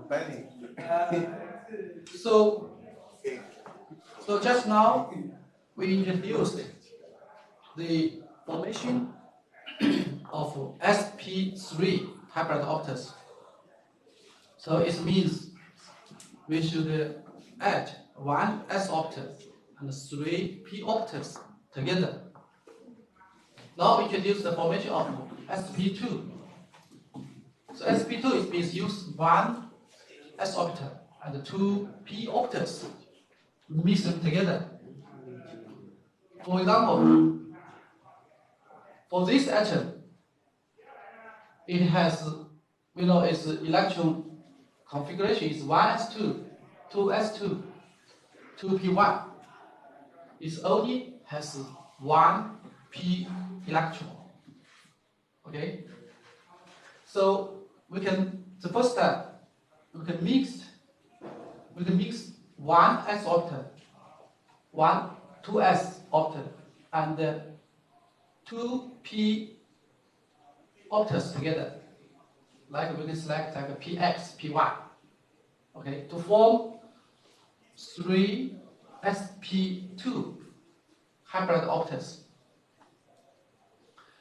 Benny. So just now we introduced the formation of sp3 hybrid octets. So it means we should add one s octet and three p octets together. Now we introduce the formation of sp2. So sp2 it means use one s octet and two p octets, mix them together. For example, for this atom, it has, its electron configuration is 1s2, 2s2, 2p1. It only has one p electron. Okay? So the first step, we can mix one s octet, one 2s octet, and two p octets together. Like we can select like a px, py. Okay, to form three sp2 hybrid octets.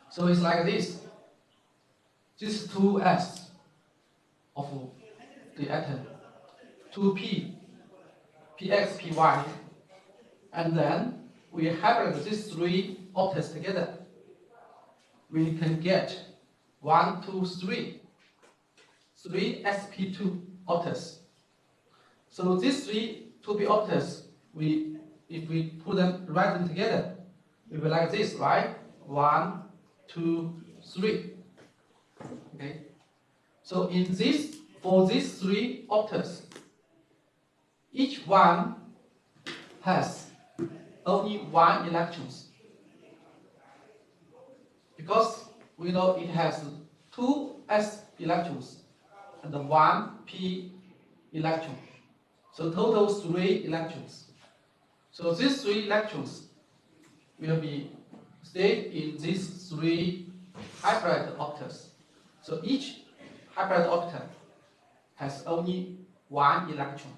So it's like this. This 2s of the atom, 2p, px, py, and then we hybrid these three octets together. We can get 1, 2, 3 sp2 octets. So these three 2p octets, if we put them, write them together, we will like this, right? 1, 2, 3. Okay. So for these three octets, each one has only one electrons, because we know it has two s electrons and one p electron. So total 3 electrons. So these 3 electrons will be stayed in these 3 hybrid octets. So each hybrid octet has only one electron.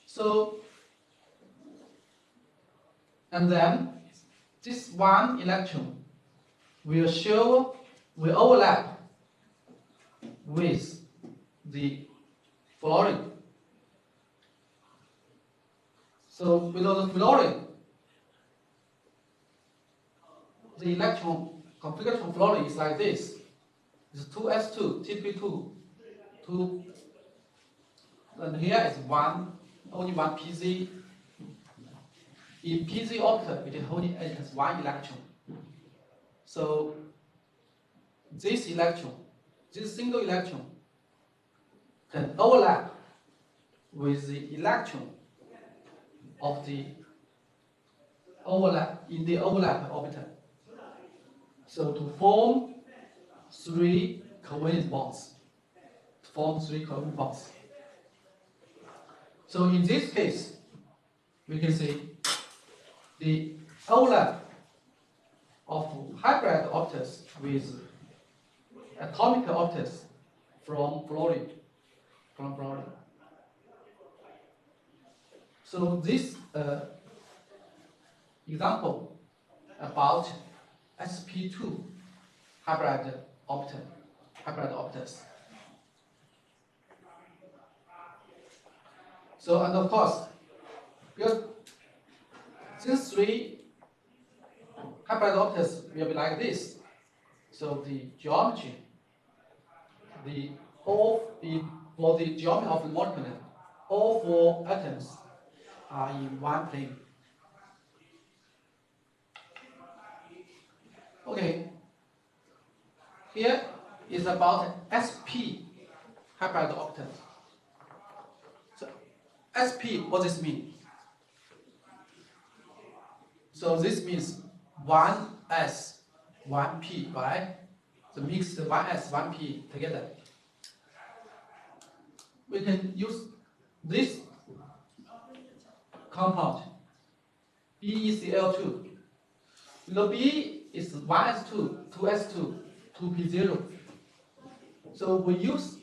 So, and then this one electron will overlap with the fluorine. So below the fluorine, the electron configuration of fluorine is like this. It's 2s2, Tp2, 2, and here is only one pz. In pz octet, it has one electron. So this single electron, can overlap with the electron of the overlap orbital. So to form three covalent bonds. So in this case, we can see the overlap of hybrid octets with atomic octets from fluorine. So this example about sp2 hybrid octets. So, and of course, because these three hybrid octets will be like this. So the geometry, for the geometry of the molecule, all 4 atoms are in one plane. Okay. Here is about sp hybrid octet. So sp, what does this mean? So this means 1s, 1p, right? So mix the 1s, 1p together. We can use this compound, BeCl2. B is 1s2, 2s2, 2p0. So we use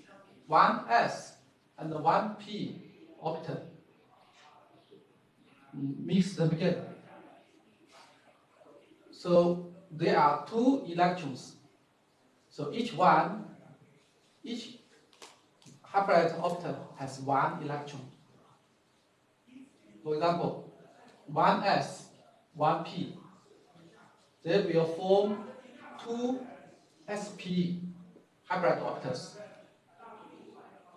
one S and one P orbital. Mix them together. So there are two electrons. So each hybrid orbital has one electron. For example, one S, one P. They will form two sp hybrid orbitals.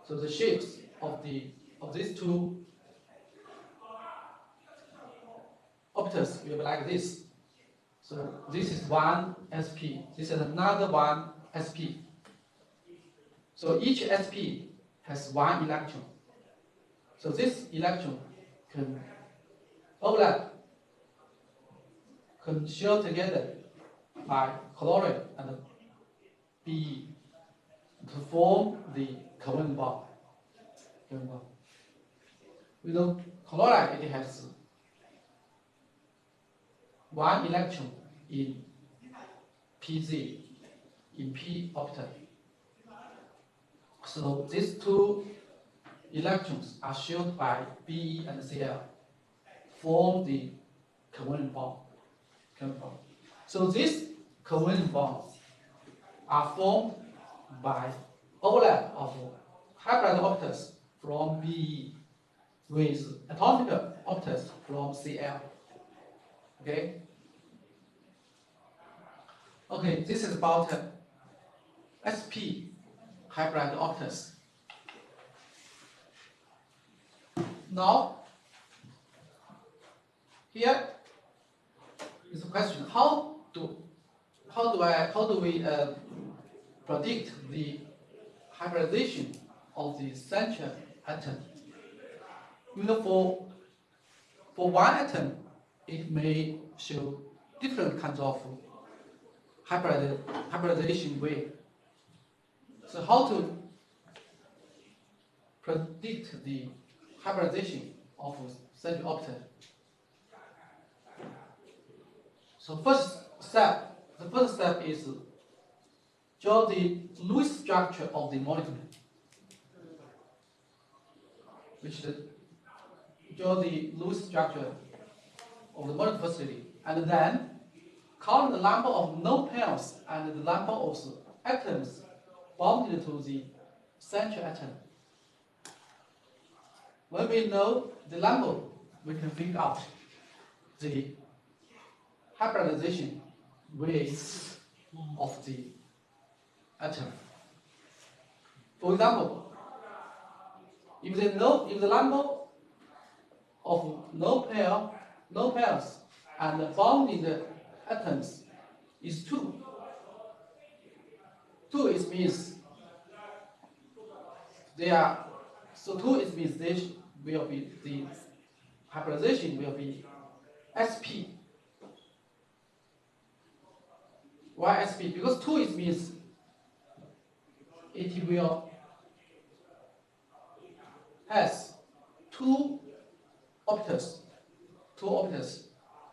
So the shapes of these two orbitals will be like this. So this is one sp. This is another one sp. So each sp has one electron. So this electron can overlap, can share together by chlorine and Be to form the covalent bond. We know chloride, it has one electron in Pz, in p orbital. So these two electrons are shared by Be and Cl, form the covalent bond. So these covalent bonds are formed by overlap of hybrid orbitals from Be with atomic orbitals from Cl. Okay? Okay, this is about sp hybrid orbitals. Now, here is a question: how do we predict the hybridization of the central atom? You know, for one atom, it may show different kinds of hybridization way. So how to predict the hybridization of central orbital? So the first step is draw the Lewis structure of the molecule, draw the Lewis structure of the molecule firstly, and then count the number of lone pairs and the number of atoms bonded to the central atom. When we know the number, we can figure out the hybridization rates of the atom. For example, if the number of lone pairs and bonded atoms is 2, 2 it means they are, so 2 it means they will be, the hybridization will be sp. Why sp? Because 2 it means it will has two orbitals.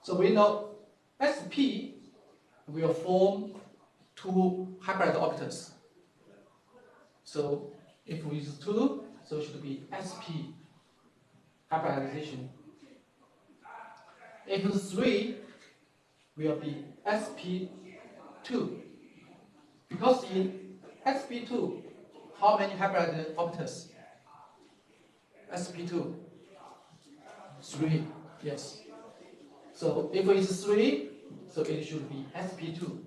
So we know sp will form two hybrid orbitals. So if we use 2, so it should be sp hybridization. If it's 3, will be sp2. Because in sp2, how many hybrid orbitals? sp2, 3, yes. So if it's 3, so it should be sp2.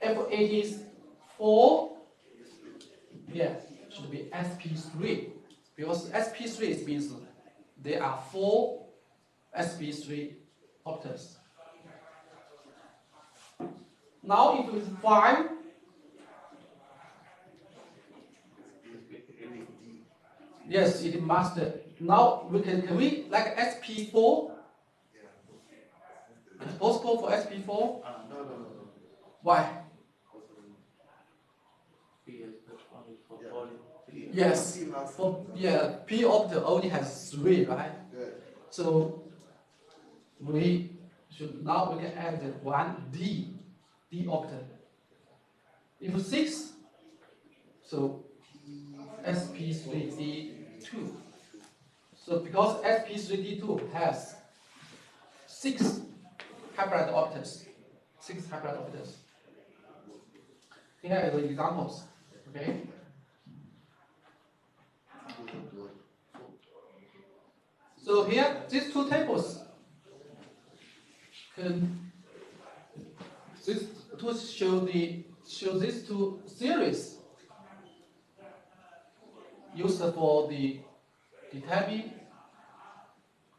If it is 4, yeah, it should be sp3. Because sp3 means there are 4 sp3 orbitals. Now if it's 5, yes, it must. Now we can we like sp4? It's possible for sp4? No. Why? Yes. P orbital only has 3, right? So we can add one d orbital. If 6, So sp3d2. So because sp3d2 has 6 hybrid orbitals, 6 hybrid orbitals. Here are the examples. Okay. So here, these two tables can show these two series used for the determining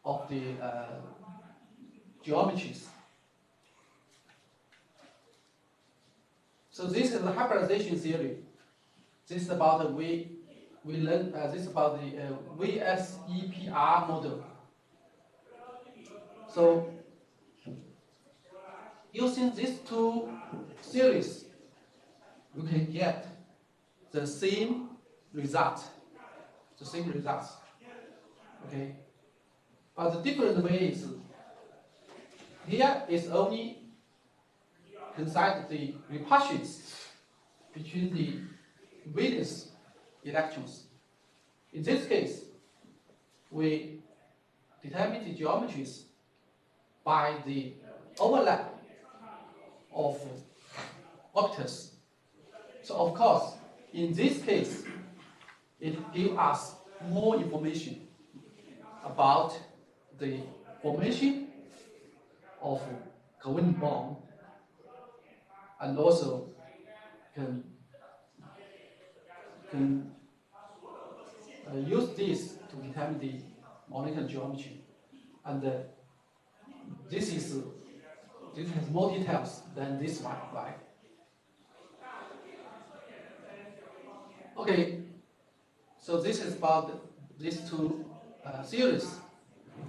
of the geometries. So this is the hybridization theory. This is about we learn. This is about the VSEPR model. So using these two series, we can get the same result. The same results. Okay. But the different ways here is only consider the repulsions between the valence electrons. In this case, we determine the geometries by the overlap of orbitals. So of course, in this case, it gives us more information about the formation of covalent bond, and also can use this to determine the molecular geometry. And this has more details than this one, right? Okay, so this is about these two series,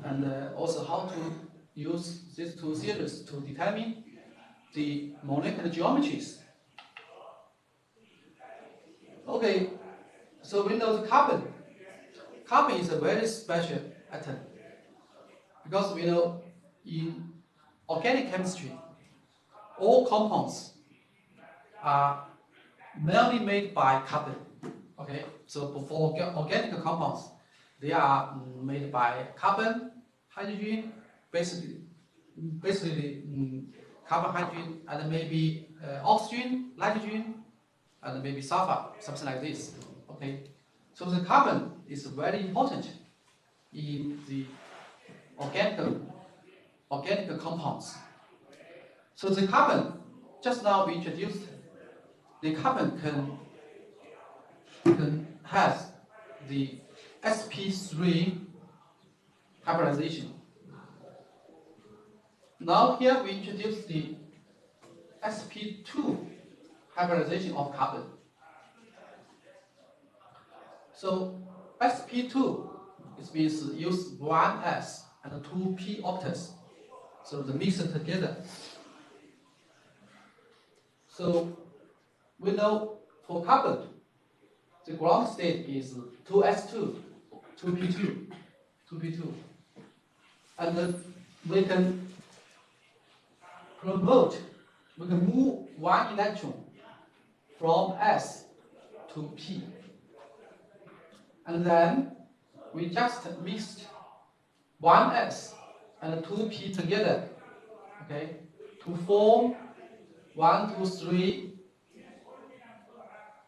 and also how to use these two series to determine the molecular geometries. Okay, so we know the carbon. Carbon is a very special atom because we know in organic chemistry, all compounds are mainly made by carbon. Okay, so for organic compounds, they are made by carbon, hydrogen, basically carbon, hydrogen, and maybe oxygen, nitrogen, and maybe sulfur, something like this. Okay, so the carbon is very important in the organic compounds. So the carbon, just now we introduced, the carbon can has the sp3 hybridization. Now here we introduce the sp2 hybridization of carbon. So sp2 means use 1s and 2p orbitals. So the mix it together. So we know for carbon, the ground state is 2s2, 2p2. And we can move one electron from s to p. And then we just mixed 1s and 2p together, okay, to form 1, 2, 3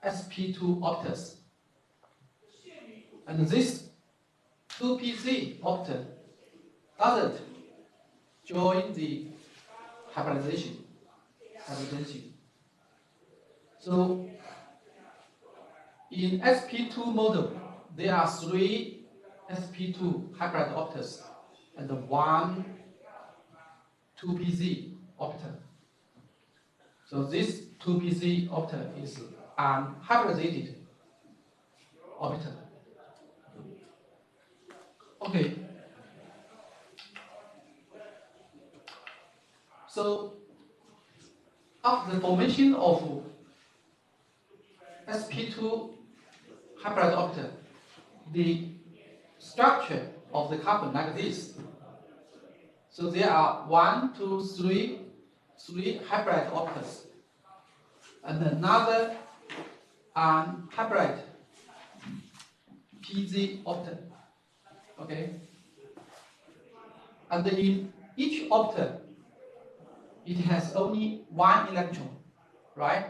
sp2 orbitals. And this 2pz orbital doesn't join the hybridization. So in sp2 model, there are 3 sp2 hybrid orbitals and 1 2pz orbital. So this 2pz orbital is an hybridated orbital. Okay. So after the formation of sp2 hybrid orbital, the structure of the carbon like this. So there are 1, 2, 3 hybrid orbitals, and and hybrid pz octet. Okay, and in each octet, it has only one electron, right?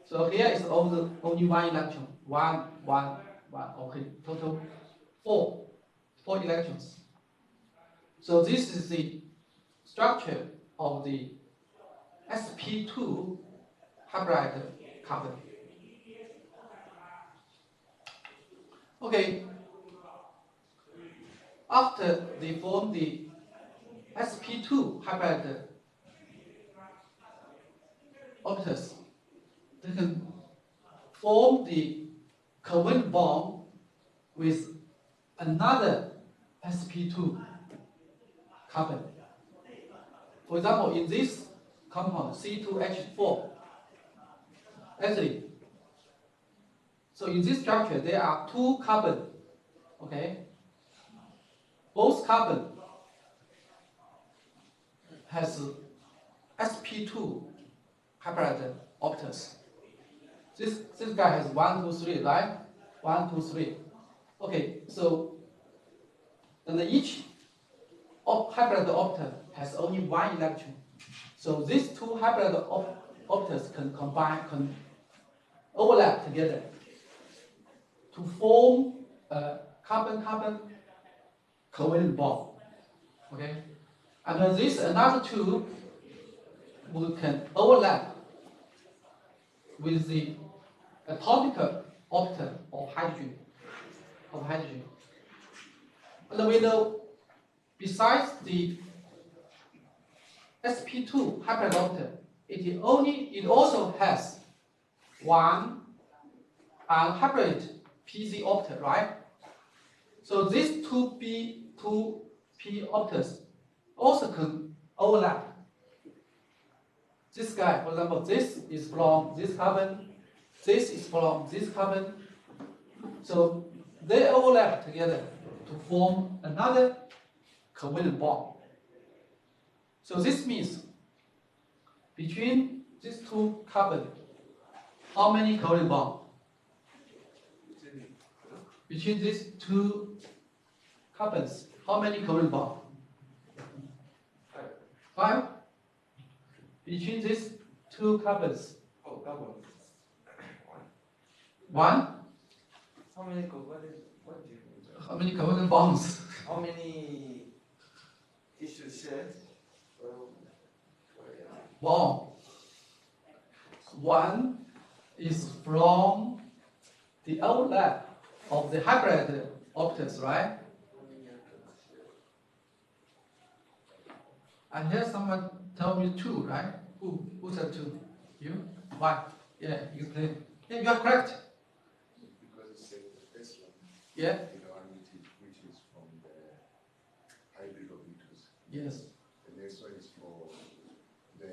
So here is only one electron, one. Okay, total four electrons. So this is the structure of the sp2 hybrid carbon. Okay, after they form the sp2 hybrid orbitals, they can form the covalent bond with another sp2 carbon. For example, in this compound C2H4, actually, so in this structure there are two carbon. Okay, both carbon has sp2 hybrid orbitals. This guy has 1, 2, 3, right? 1, 2, 3. Okay, so and each hybrid orbital has only one electron. So these two hybrid orbitals can overlap together to form a carbon-carbon covalent bond. Okay, and then this another two can overlap with the atomic orbital of hydrogen. And we know besides the sp2 hybrid orbital, it also has one hybrid pz orbital, right? So these two p orbitals also can overlap. This guy, for example, this is from this carbon, this is from this carbon. So they overlap together to form another covalent bond. So this means between these two carbon, how many covalent bonds? Between these two carbons, how many covalent bonds? 5. Between these two carbons. Oh, double. 1. How many covalent? What do you mean? How many covalent bonds? How many tissue cells? Bond. 1 is from the overlap of the hybrid orbitals, right? And here someone told me 2, right? Who said 2? You? Why? Yeah, you claim. Yeah, you are correct. Because it's the first one. Yeah. The one which is from the hybrid orbitals. Yes. The next one is for the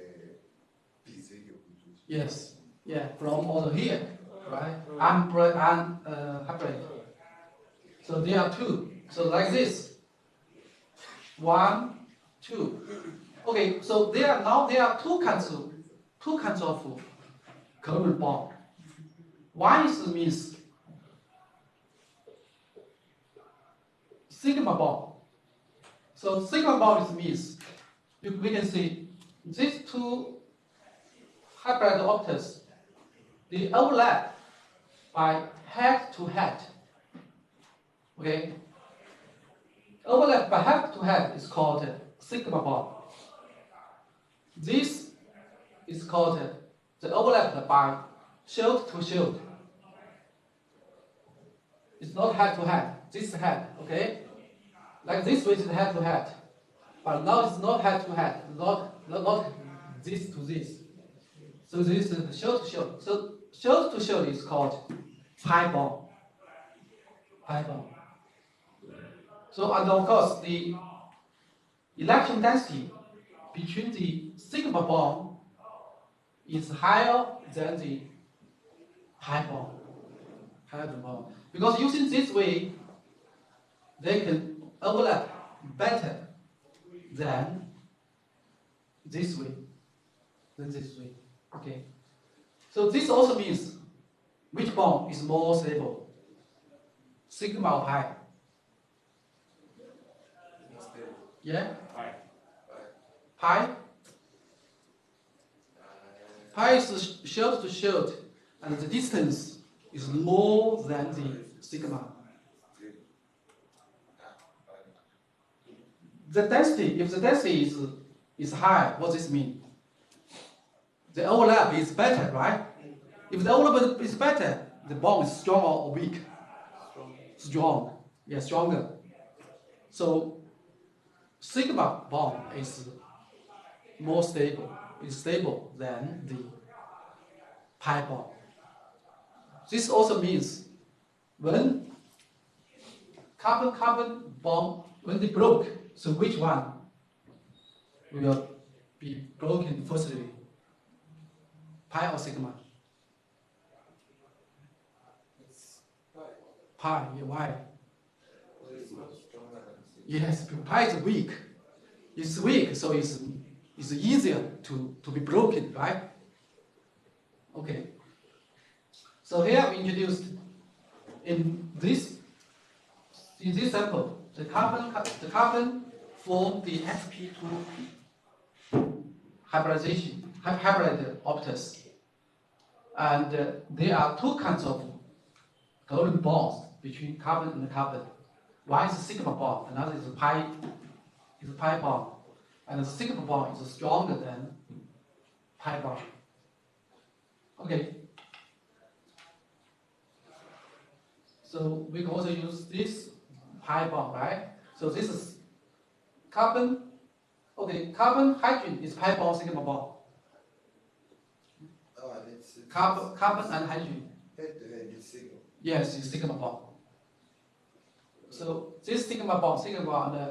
PZ orbitals. Yes. Yeah, from over here, right? And hybrid. So there are 2. So like this. 1, 2. Okay, so there are two kinds of covalent bond. One is means sigma bond. So sigma bond means we can see these two hybrid orbitals, they overlap by head to head. Okay? Overlap by head to head is called sigma bond. This is called the overlap by shield to shield. It's not head to head. This is head, okay? Like this way is head to head. But now it's not head to head, not this to this. So this is shield to shield. So shield to shield is called pi bond. Pi bond. So and of course the electron density between the sigma bond is higher than the pi bond. Hydrogen bond. Because using this way, they can overlap better than this way. Okay. So this also means which bond is more stable? Sigma or pi? Yeah? Pi? Pi is shield to shield, and the distance is more than the sigma. The density, if the density is high, what does this mean? The overlap is better, right? If the overlap is better, the bond is strong or weak? Strong. Yeah, stronger. So sigma bond is more stable. It's stable than the pi bond. This also means when carbon-carbon bond, when they broke, so which one will be broken firstly? Pi or sigma? Pi, yeah, why? Yes, pi is weak. It's weak, so it's easier to be broken, right? Okay. So here we introduced in this sample, the carbon form the sp2 hybrid orbitals, and there are two kinds of golden bonds between carbon and carbon. One is a sigma bond, another is a pi bond, and the sigma bond is stronger than pi bond. Okay. So we can also use this pi bond, right? So this is carbon. Okay, carbon hydrogen is pi bond sigma bond. Carbon and hydrogen. Yes, it's sigma bond. So this sigma bond,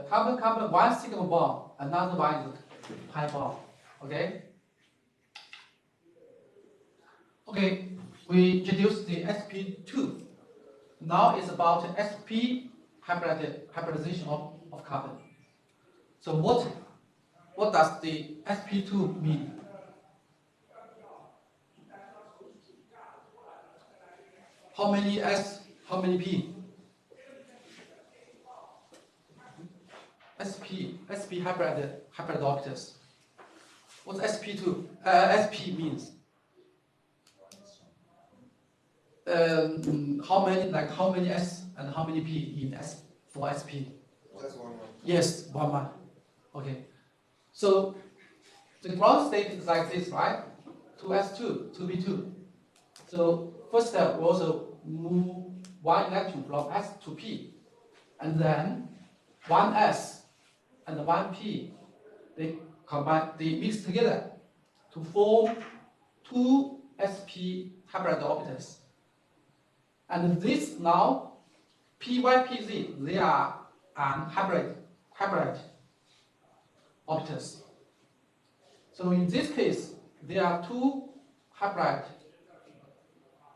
carbon, one sigma bond, another one is pi bond. Okay. Okay, we introduced the sp2. Now it's about sp hybridization of carbon. So what does the sp2 mean? How many S, how many P? SP hybrid orbitals. What's sp2? Sp means how many S and how many P in S for SP? Just one. Yes, one. Okay. So the ground state is like this, right? 2s2, 2p2. So first step, we also move one electron from S to P, and then one S and one P, they mix together to form two sp hybrid orbitals. And this now, Py, Pz, they are hybrid orbitals. So in this case, there are two hybrid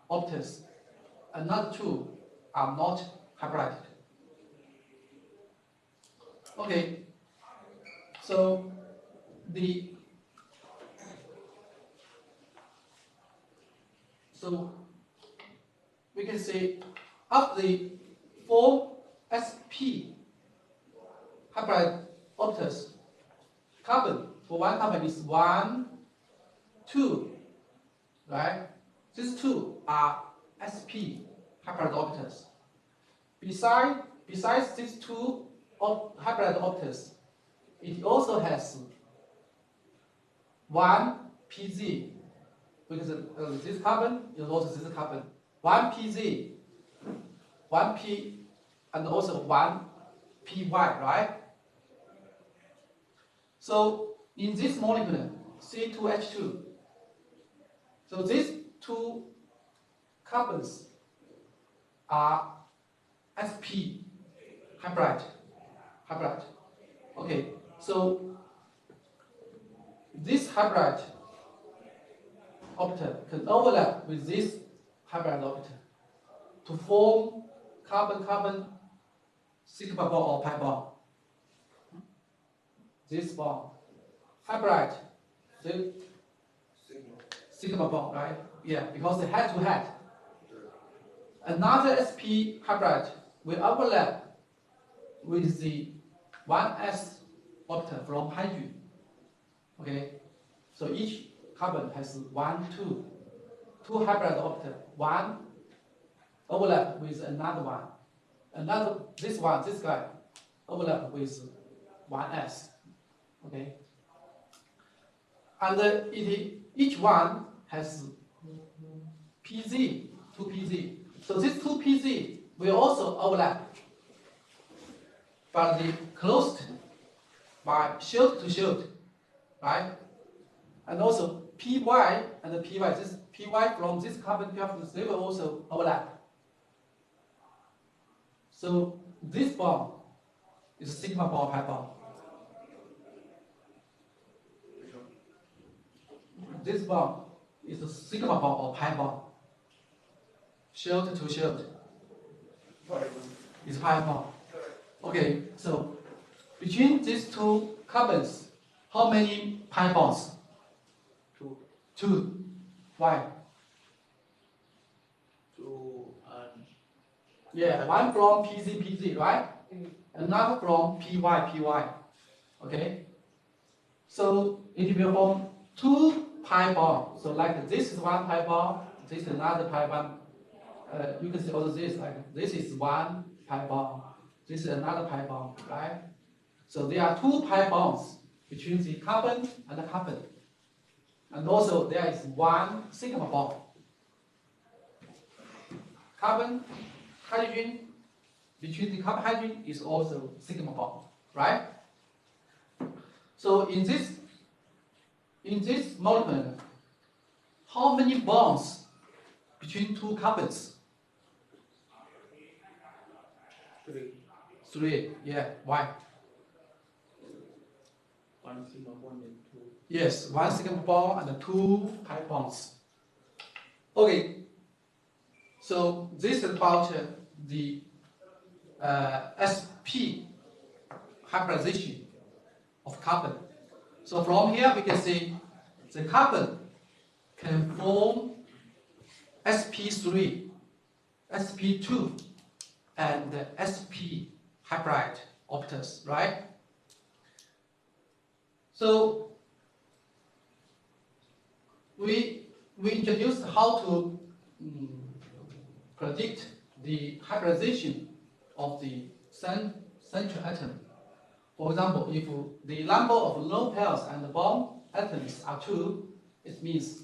orbitals. Another two are not hybrid. Okay. So we can say of the four sp hybrid orbitals, carbon for one carbon is 1, 2, right? These two are sp hybrid orbitals. Besides these two hybrid orbitals, it also has one pz, because this carbon is also this carbon. One pz, one p, and also one py, right? So in this molecule, C2H2, so these two carbons are sp hybrid. Okay, so this hybrid orbital can overlap with this hybrid orbital to form carbon-carbon sigma bond or pi bond. This bond, hybrid, the sigma bond, right? Yeah, because they head to head. another sp hybrid will overlap with the 1s orbital from hydrogen. Okay, so each carbon has two hybrid orbital. One overlap with another one. This guy overlap with 1s. Okay, and each one has pz, 2pz. So this 2pz will also overlap, but they closed by shield to shield, right? And also py and py, this py from this carbon preference, they will also overlap. So this bond is sigma bond, pi bond. This bond is a sigma bond or pi bond. Shield to shield is pi bond. Okay, so between these two carbons, how many pi bonds? Two. Why? Yeah, one from PZ, right? Another from PY. Okay? So it will form two pi bond. So like this is one pi bond, this is another pi bond. You can see also this, like this is one pi bond, this is another pi bond, right? So there are two pi bonds between the carbon and the carbon. And also there is one sigma bond. Carbon, hydrogen, between the carbon hydrogen is also sigma bond, right? So in this molecule, how many bonds between two carbons? Three. Yeah. Why? One sigma bond and two. Yes, one sigma bond and two pi bonds. Okay. So this is about the sp hybridization of carbon. So from here we can see the carbon can form sp3, sp2, and sp hybrid orbitals, right? So we introduced how to predict the hybridization of the central atom. For example, if the number of lone pairs and bond atoms are 2, it means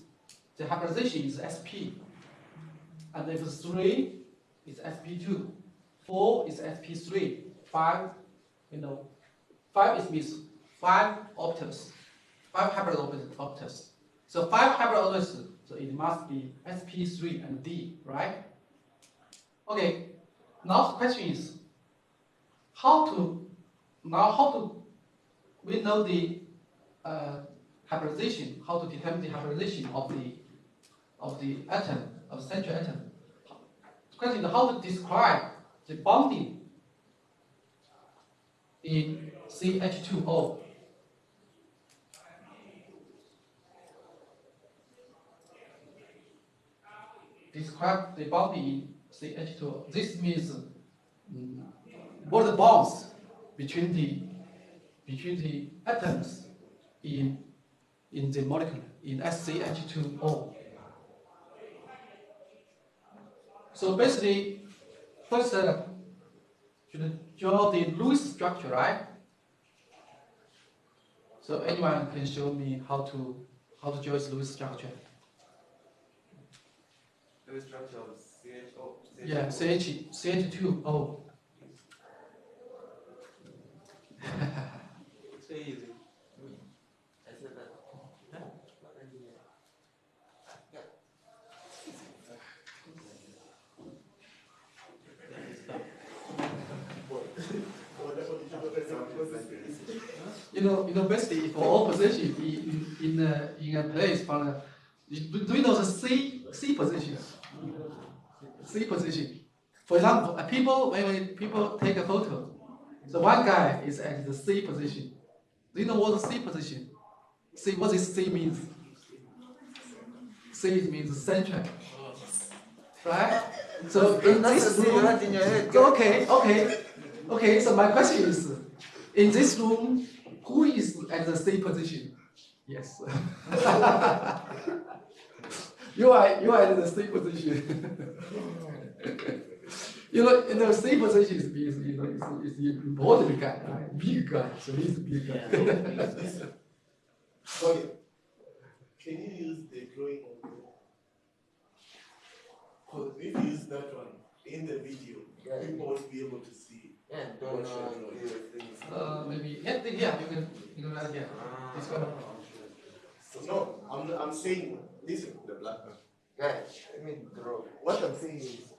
the hybridization is sp. And if 3, it's sp2. 4 is sp3. 5, 5 it means 5 orbitals, 5 hybrid orbitals. So 5 hybrid orbitals, so it must be sp3 and d, right? Okay, now the question is, how to we know the hybridization, how to determine the hybridization of the atom, of the central atom. The question is how to describe the bonding in CH2O. Describe the bonding in CH2O. This means what the bonds between the atoms in the molecule in SCH2O. So basically, first should draw the Lewis structure, right? So anyone can show me how to draw this Lewis structure? Lewis structure of CHO. Yeah, CH2O. It's very easy. Basically for all position in a place, do you know the C position? C position. For example, when people take a photo, so one guy is at the C position. Do you know what the C position? C, what this C means? C means central, right? So in That's this the thing you room, had in your head. okay. So my question is, in this room, who is at the C position? Yes. you are at the C position. In the C position is the important guy, right? Big guy. So he's the big guy. Okay. Can you use the drawing of the? Because if you use that one in the video, Yeah. people won't be able to see. Yeah, What don't you're drawing. Maybe yeah, you can write here. This one. No, I'm saying this is the black one. Guys, let me draw. What I'm saying is,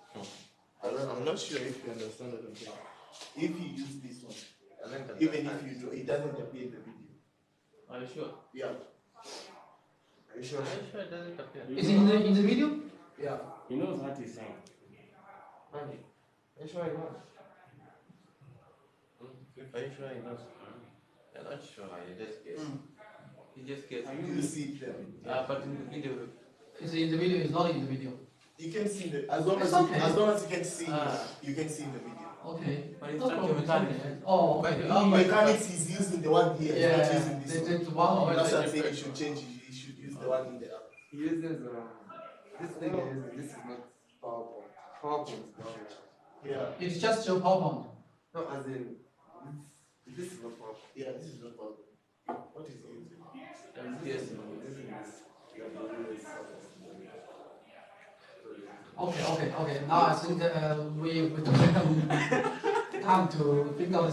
I'm not sure if you understand what I'm saying. If you use this one, even if you draw, it doesn't appear in the video. Are you sure? Yeah. Are you sure? Are you sure it doesn't appear? Is it in the video? Yeah. He knows what he's saying. Mandy, are you sure you know? Are you sure he knows? I'm not sure. You just guess. You just guess. Do you see it there? But in the video, Is it in the video? It's not in the video. You can see the as long It's as okay. as long as you can see Ah. you can see in the video. Okay. But it's No not problem, your mechanics. okay. Oh, okay. In mechanics, he's using the one here. He's Yeah, not using this one. that's one. That's what I'm saying. You should change. You should use the one in there. He uses this thing is this is not PowerPoint. PowerPoint is not. Yeah. It's just your PowerPoint. No, as in this is not PowerPoint. Yeah. This is not part. What is it? yes. This is this. Okay. Now I think we don't have time to think of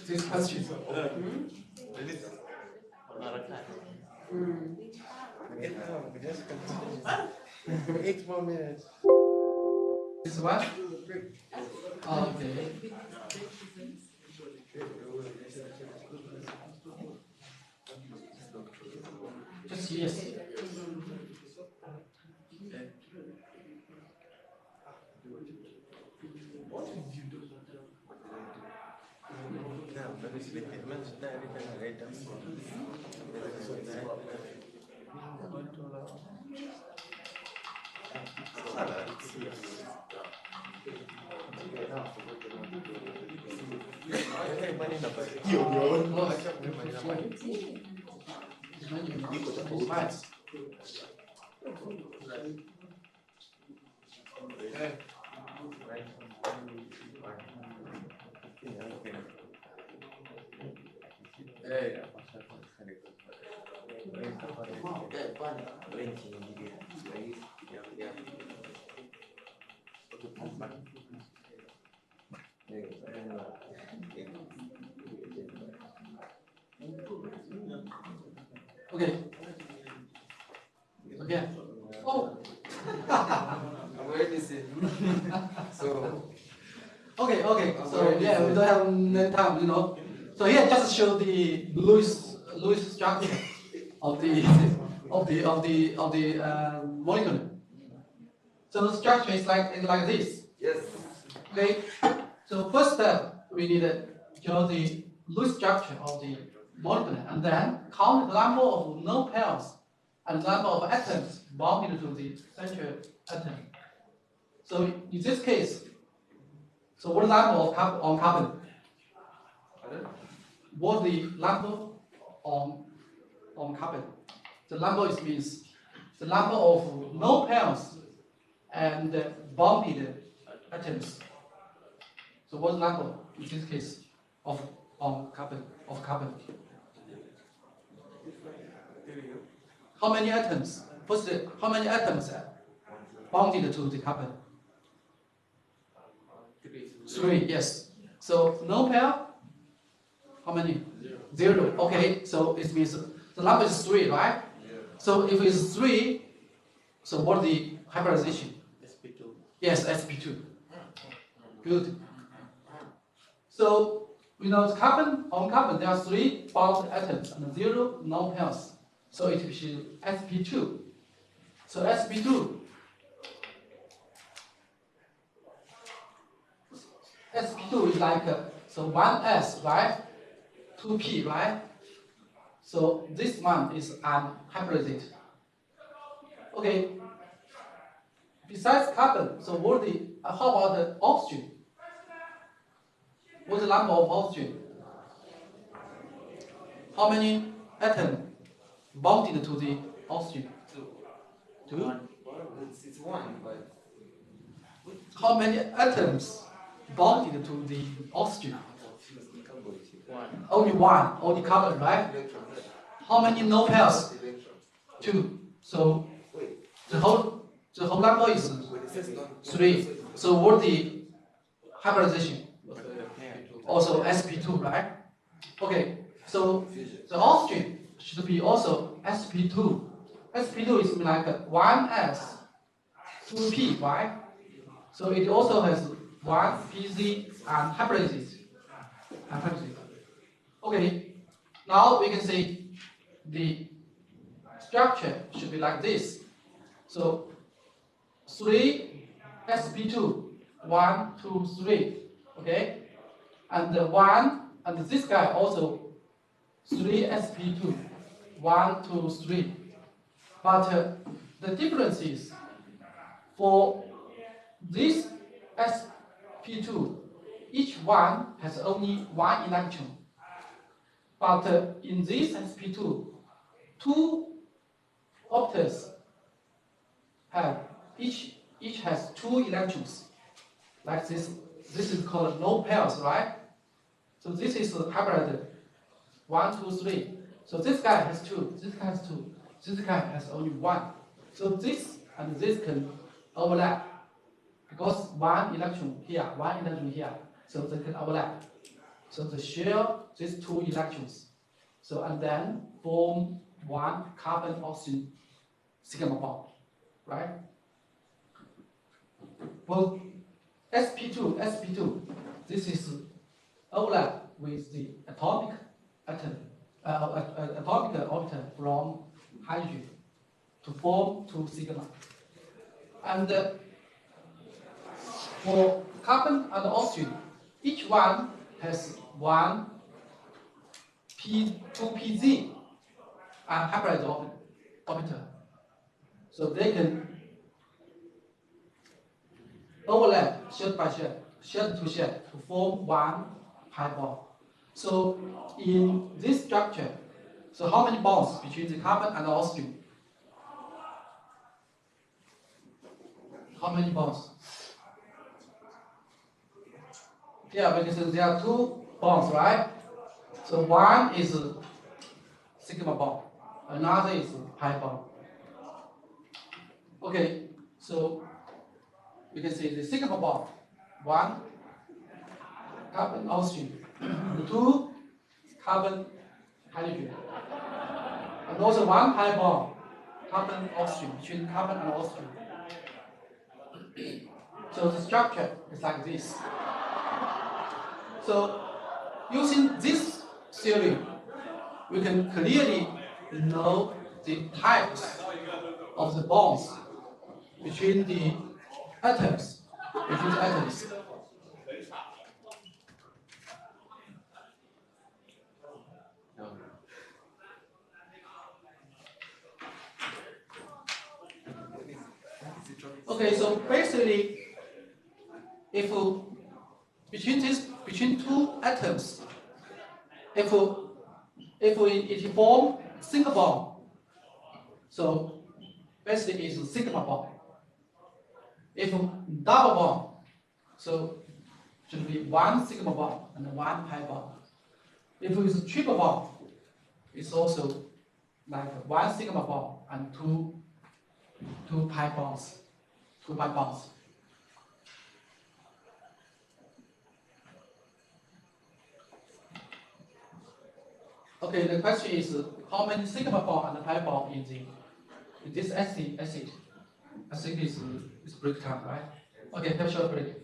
this question. Just 8 more minutes. This one? Okay. Just yes. Right. Okay. Again. Oh. I'm already seeing. So Okay. So yeah, we don't have enough time, you know. So here just show the Lewis structure of the molecule. So the structure is like this. yes. Okay. So first step we need to draw the Lewis structure of the molecule and then count the number of lone pairs and the number of atoms bonded to the central atom. So in this case, so what number of on carbon? What the number on carbon? The number means the number of lone pairs and bonded atoms. So what number in this case of carbon? How many atoms? First, how many atoms are bonded to the carbon? 3, yes. So no pair? How many? 0. Okay, so it means the number is 3, right? So if it's 3, so what the hybridization? SP2. Yes, sp2. Good. So on carbon there are 3 bonded atoms and 0 non pairs. So it is sp2. So sp2. sp2 is like so 1s, right? 2p, right? So this one is unhybridated. Okay. besides carbon, so what the how about the oxygen? What's the number of oxygen? How many atoms bonded to the oxygen? Two. It's one, but How many atoms bonded to the oxygen? One. Only one, only carbon, right? electrons. How many no pairs? Electrons. Two. So Wait, the whole number is wait, it says don't. 3. So what the hybridization? Also, Also sp2, right? Okay. So the oxygen should be also sp2. sp2 is like 1s 2p, right? So it also has 1 pz and hybridizes. Okay. Now we can see the structure should be like this. So 3 sp2, 1, 2, 3, okay, and the 1 and this guy also 3 sp2, 1, 2, 3. But the difference is for this sp2, each one has only 1 electron. But in this sp2, 2 orbitals have each has 2 electrons, like this. This is called lone pairs, right? So this is hybrid 1, 2, 3. So this guy has 2, this guy has 2, this guy has only 1. So this and this can overlap because 1 electron here, 1 electron here, so they can overlap. So they share these 2 electrons. So and then form 1 carbon oxygen sigma bond, right? Well, sp2, this is overlap with the atomic atom, atomic orbital from hydrogen to form 2 sigma. And for carbon and oxygen, each one has 1 2pz and hybrid orbital. So they can overlap shared by shared, shared to form 1 pi bond. So in this structure, so how many bonds between the carbon and the oxygen? How many bonds? Yeah, because there are 2 bonds, right? So one is sigma bond, another is pi bond. Okay, so we can say the sigma bond, 1 carbon oxygen, and 2 carbon hydrogen, and also 1 pi bond, carbon oxygen, between carbon and oxygen. So the structure is like this. So using this theory, we can clearly know the types of the bonds between the atoms. Okay, so basically, if between 2 atoms, if it form single bond, so basically it's a sigma bond. If double bond, so should be 1 sigma bond and 1 pi bond. If it's a triple bond, it's also like 1 sigma bond and 2 pi bonds. 2 pi bonds. Okay, the question is how many sigma bond and pi bond in this acid? I think it's break time, right? Okay, have a short break.